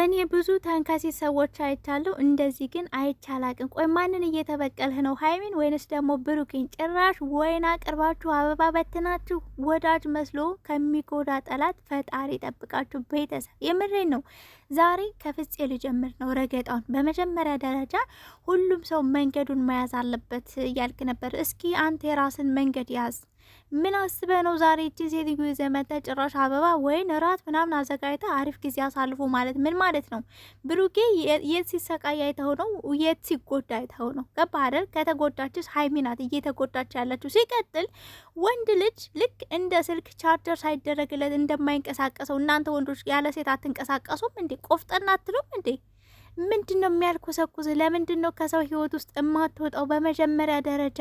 እኔ ብዙ ተንከሲ ሰዎች አይቻለሁ፣ እንደዚህ ግን አይቻላቅም። ቆይ ማንን እየተበቀልህ ነው? ሀይሚን ወይንስ ደግሞ ብሩኬን? ጭራሽ ወይን አቅርባችሁ አበባ በትናችሁ ወዳጅ መስሎ ከሚጎዳ ጠላት ፈጣሪ ጠብቃችሁ። ቤተሰብ የምሬን ነው። ዛሬ ከፍፄ ልጀምር ነው ረገጣውን። በመጀመሪያ ደረጃ ሁሉም ሰው መንገዱን መያዝ አለበት እያልክ ነበር። እስኪ አንተ የራስን መንገድ ያዝ። ምን አስበ ነው ዛሬ እቺ ሴትዮ ይዘመተ ጭራሽ አበባ ወይን እራት ምናምን አዘጋጅታ አሪፍ ጊዜ አሳልፎ ማለት ምን ማለት ነው? ብሩኬ የት ሲሰቃይ አይተው ነው? የት ሲጎዳ አይተው ነው? ገባ አይደል? ከተጎዳችስ ሀይሚ ናት እየተጎዳች ያለችው። ሲቀጥል ወንድ ልጅ ልክ እንደ ስልክ ቻርጀር ሳይደረግለት እንደማይንቀሳቀሰው እናንተ ወንዶች ያለ ሴት አትንቀሳቀሱም እንዴ? ቆፍጠና አትሉም እንዴ? ምንድነው የሚያልኮሰኩስ? ለምንድነው ከሰው ህይወት ውስጥ የማትወጣው? በመጀመሪያ ደረጃ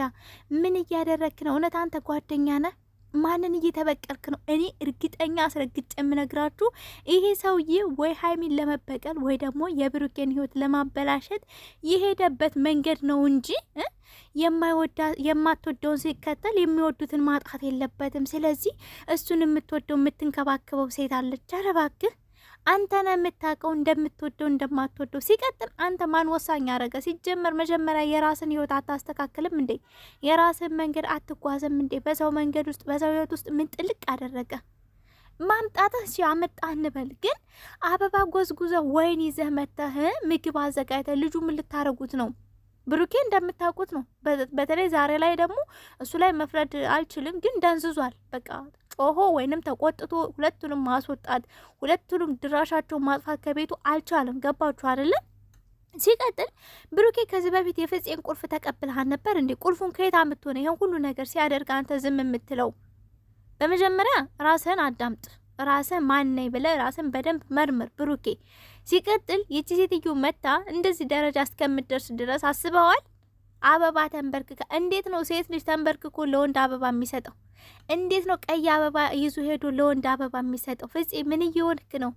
ምን እያደረክ ነው? እውነት አንተ ጓደኛ ነህ? ማንን እየተበቀልክ ነው? እኔ እርግጠኛ አስረግጬ የምነግራችሁ ይሄ ሰውዬ ወይ ሀይሚን ለመበቀል ወይ ደግሞ የብሩኬን ህይወት ለማበላሸት የሄደበት መንገድ ነው እንጂ የማትወደውን ሲከተል የሚወዱትን ማጣት የለበትም። ስለዚህ እሱን የምትወደው የምትንከባከበው ሴት አለች። ኧረ እባክህ አንተ ነህ የምታውቀው እንደምትወደው እንደማትወደው። ሲቀጥል አንተ ማን ወሳኝ አረገ? ሲጀመር መጀመሪያ የራስን ህይወት አታስተካክልም እንዴ? የራስን መንገድ አትጓዝም እንዴ? በሰው መንገድ ውስጥ በሰው ህይወት ውስጥ ምን ጥልቅ አደረገ? ማምጣትህ ሲ አመጣህ እንበል፣ ግን አበባ ጎዝጉዘ ወይን ይዘህ መተህ ምግብ አዘጋጅተህ ልጁ ምን ልታረጉት ነው? ብሩኬ እንደምታውቁት ነው። በተለይ ዛሬ ላይ ደግሞ እሱ ላይ መፍረድ አልችልም፣ ግን ደንዝዟል። በቃ ጮሆ ወይንም ተቆጥቶ ሁለቱንም ማስወጣት ሁለቱንም ድራሻቸው ማጥፋት ከቤቱ አልቻለም። ገባችሁ አይደለ? ሲቀጥል ብሩኬ ከዚህ በፊት የፍፄን ቁልፍ ተቀብለሃል ነበር እንዴ? ቁልፉን ከየት አምጥቶ ነው ይሄን ሁሉ ነገር ሲያደርግ አንተ ዝም የምትለው? በመጀመሪያ ራስህን አዳምጥ። ራስህ ማን ነኝ ብለህ ራስህን በደንብ መርምር ብሩኬ። ሲቀጥል ይቺ ሴትዮ መታ እንደዚህ ደረጃ እስከምትደርስ ድረስ አስበዋል? አበባ ተንበርክካ። እንዴት ነው ሴት ልጅ ተንበርክኮ ለወንድ አበባ የሚሰጠው? እንዴት ነው ቀይ አበባ ይዞ ሄዶ ለወንድ አበባ የሚሰጠው? ፍፄ ምን እየሆንክ ነው?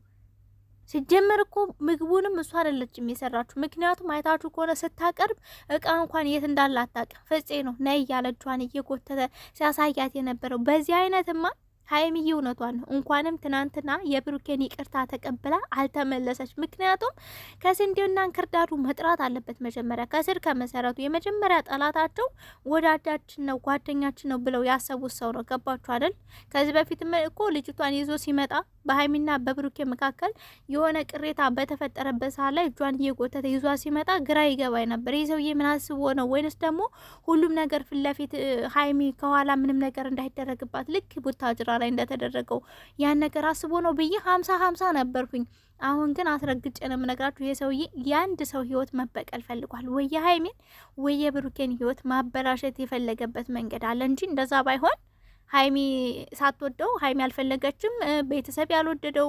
ሲጀመር እኮ ምግቡንም እሷ አይደለችም የሰራችሁ። ምክንያቱም አይታችሁ ከሆነ ስታቀርብ እቃ እንኳን የት እንዳለ አታውቅም። ፍፄ ነው ነይ ያለቿን እየጎተተ ሲያሳያት የነበረው። በዚህ አይነትማ ሀይሚዬ እውነቷን ነው። እንኳንም ትናንትና የብሩኬን ይቅርታ ተቀብላ አልተመለሰች። ምክንያቱም ከስንዴውና እንክርዳዱ መጥራት አለበት መጀመሪያ ከስር ከመሰረቱ። የመጀመሪያ ጠላታቸው ወዳጃችን ነው ጓደኛችን ነው ብለው ያሰቡት ሰው ነው። ገባችሁ አይደል? ከዚህ በፊትም እኮ ልጅቷን ይዞ ሲመጣ በሀይሚና በብሩኬ መካከል የሆነ ቅሬታ በተፈጠረበት ሰዓት ላይ እጇን እየጎተተ ይዟ ሲመጣ ግራ ይገባኝ ነበር። ይህ ሰውዬ ምን አስቦ ነው? ወይንስ ደግሞ ሁሉም ነገር ፊት ለፊት ሀይሚ ከኋላ ምንም ነገር እንዳይደረግባት ልክ ቡታጅራ ላይ እንደተደረገው ያን ነገር አስቦ ነው ብዬ 50-50 ነበርኩኝ። አሁን ግን አስረግጬ ነው የምነግራችሁ የሰውዬ የአንድ ሰው ህይወት መበቀል ፈልጓል። ወይ ሀይሚን ወይ የብሩኬን ህይወት ማበላሸት የፈለገበት መንገድ አለ እንጂ እንደዛ ባይሆን ሀይሚ ሳትወደው ሀይሚ ያልፈለገችም ቤተሰብ ያልወደደው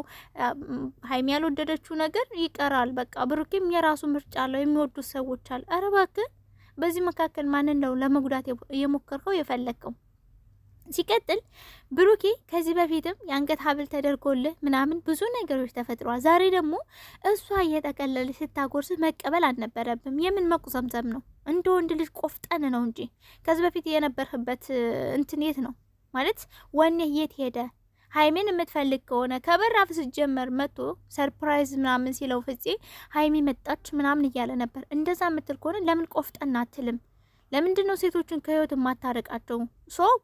ሀይሚ ያልወደደችው ነገር ይቀራል። በቃ ብሩኬም የራሱ ምርጫ አለው፣ የሚወዱት ሰዎች አሉ። ኧረ እባክህ በዚህ መካከል ማንን ነው ለመጉዳት የሞከርከው የፈለግከው? ሲቀጥል ብሩኬ ከዚህ በፊትም የአንገት ሀብል ተደርጎልህ ምናምን ብዙ ነገሮች ተፈጥሯል። ዛሬ ደግሞ እሷ እየጠቀለለች ስታጎርስህ መቀበል አልነበረብም። የምን መቁዘምዘም ነው? እንደ ወንድ ልጅ ቆፍጠን ነው እንጂ ከዚህ በፊት የነበርህበት እንትን የት ነው ማለት ወኔህ የት ሄደ? ሀይሚን የምትፈልግ ከሆነ ከበራፍ ስትጀመር መጥቶ ሰርፕራይዝ ምናምን ሲለው ፍፄ ሀይሚ መጣች ምናምን እያለ ነበር። እንደዛ የምትል ከሆነ ለምን ቆፍጠን አትልም? ለምንድን ነው ሴቶችን ከህይወት የማታረቃቸው?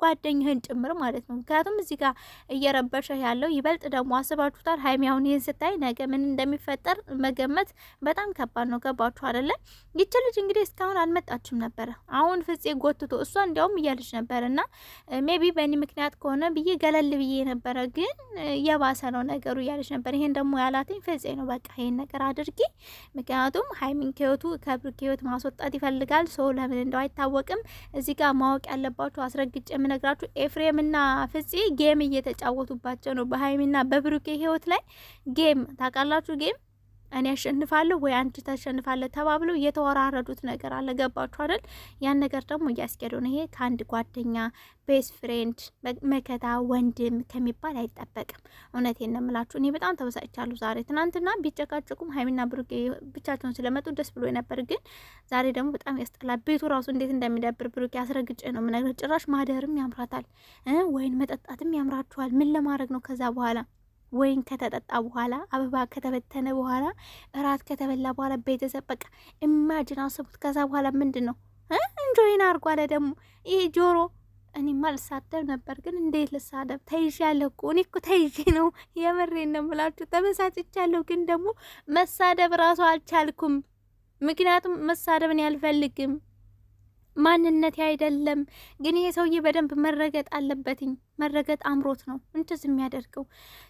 ጓደኛህን ጭምር ማለት ነው። ምክንያቱም እዚህ ጋር እየረበሸህ ያለው ይበልጥ ደግሞ አስባችሁታል። ሀይሚ አሁን ይህን ስታይ ነገ ምን እንደሚፈጠር መገመት በጣም ከባድ ነው። ገባችሁ አይደለ? ይች ልጅ እንግዲህ እስካሁን አልመጣችም ነበረ። አሁን ፍፄ ጎትቶ እሷ እንዲያውም እያለች ነበር እና ሜቢ በእኔ ምክንያት ከሆነ ብዬ ገለል ብዬ ነበረ፣ ግን የባሰ ነው ነገሩ እያለች ነበር። ይሄን ደግሞ ያላትኝ ፍፄ ነው። በቃ ይሄን ነገር አድርጊ፣ ምክንያቱም ሀይሚን ከህይወቱ ከብሩክ ህይወት ማስወጣት ይፈልጋል። ሰው ለምን እንደው አይታወቅም። እዚህ ጋር ማወቅ ያለባችሁ አስረግጬ የምነግራችሁ ኤፍሬምና ፍፄ ጌም እየተጫወቱባቸው ነው በሀይሚና በብሩኬ ህይወት ላይ ጌም ታውቃላችሁ። ጌም እኔ አሸንፋለሁ ወይ አንቺ ታሸንፋለህ ተባብለው እየተወራረዱት ነገር አለ። ገባችሁ አይደል? ያን ነገር ደግሞ እያስኬደው ነው። ይሄ ከአንድ ጓደኛ ቤስት ፍሬንድ መከታ ወንድም ከሚባል አይጠበቅም። እውነቴን ነው የምላችሁ። እኔ በጣም ተበሳጭቻለሁ ዛሬ። ትናንትና ቢጨቃጨቁም ሀይሚና ብሩኬ ብቻቸውን ስለመጡ ደስ ብሎ ነበር፣ ግን ዛሬ ደግሞ በጣም ያስጠላል። ቤቱ ራሱ እንዴት እንደሚደብር ብሩኬ አስረግጬ ነው የምነግርህ። ጭራሽ ማደርም ያምራታል፣ ወይን መጠጣትም ያምራችኋል። ምን ለማድረግ ነው ከዛ በኋላ ወይን ከተጠጣ በኋላ አበባ ከተበተነ በኋላ እራት ከተበላ በኋላ ቤተሰብ በቃ ኢማጂን አስቡት። ከዛ በኋላ ምንድን ነው እንጆይን አርጓ አለ ደግሞ ይሄ ጆሮ። እኔማ ልሳደብ ነበር ግን እንዴት ልሳደብ? ተይዣለሁ እኮ እኔ እኮ ተይዤ ነው። የምሬን ነው የምላችሁ። ተበሳጭቻለሁ ግን ደግሞ መሳደብ ራሱ አልቻልኩም። ምክንያቱም መሳደብን ያልፈልግም ማንነት አይደለም። ግን ይሄ ሰውዬ በደንብ መረገጥ አለበትኝ። መረገጥ አምሮት ነው እንትን የሚያደርገው።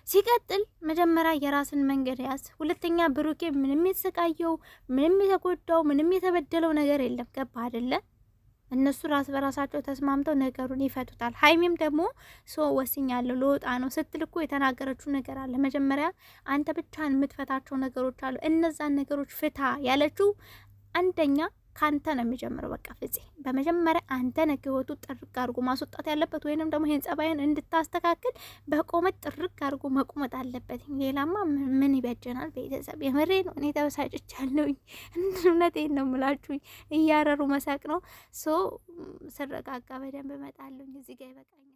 ሲቀጥል መጀመሪያ የራስን መንገድ ያዝ። ሁለተኛ ብሩኬ ምንም የተሰቃየው ምንም የተጎዳው ምንም የተበደለው ነገር የለም። ገባ አይደለ? እነሱ ራስ በራሳቸው ተስማምተው ነገሩን ይፈቱታል። ሀይሚም ደግሞ ወስኛለሁ ልወጣ ነው ስትል እኮ የተናገረችው ነገር አለ። መጀመሪያ አንተ ብቻህን የምትፈታቸው ነገሮች አሉ። እነዛን ነገሮች ፍታ ያለችው አንደኛ ካንተ ነው የሚጀምረው። በቃ ፍፄ በመጀመሪያ አንተ ነህ ህይወቱ ጥርቅ አድርጎ ማስወጣት ያለበት፣ ወይንም ደግሞ ይሄን ጸባይን እንድታስተካክል በቆመት ጥርቅ አድርጎ መቁመጥ አለበት። ሌላማ ምን ይበጀናል? ቤተሰብ የምሬ ነው። እኔ ተበሳጭቻለሁ። እውነቴን ነው የምላችሁ። እያረሩ መሳቅ ነው። ስረጋጋ በደንብ እመጣለሁ። እዚህ ጋር ይበቃኛል።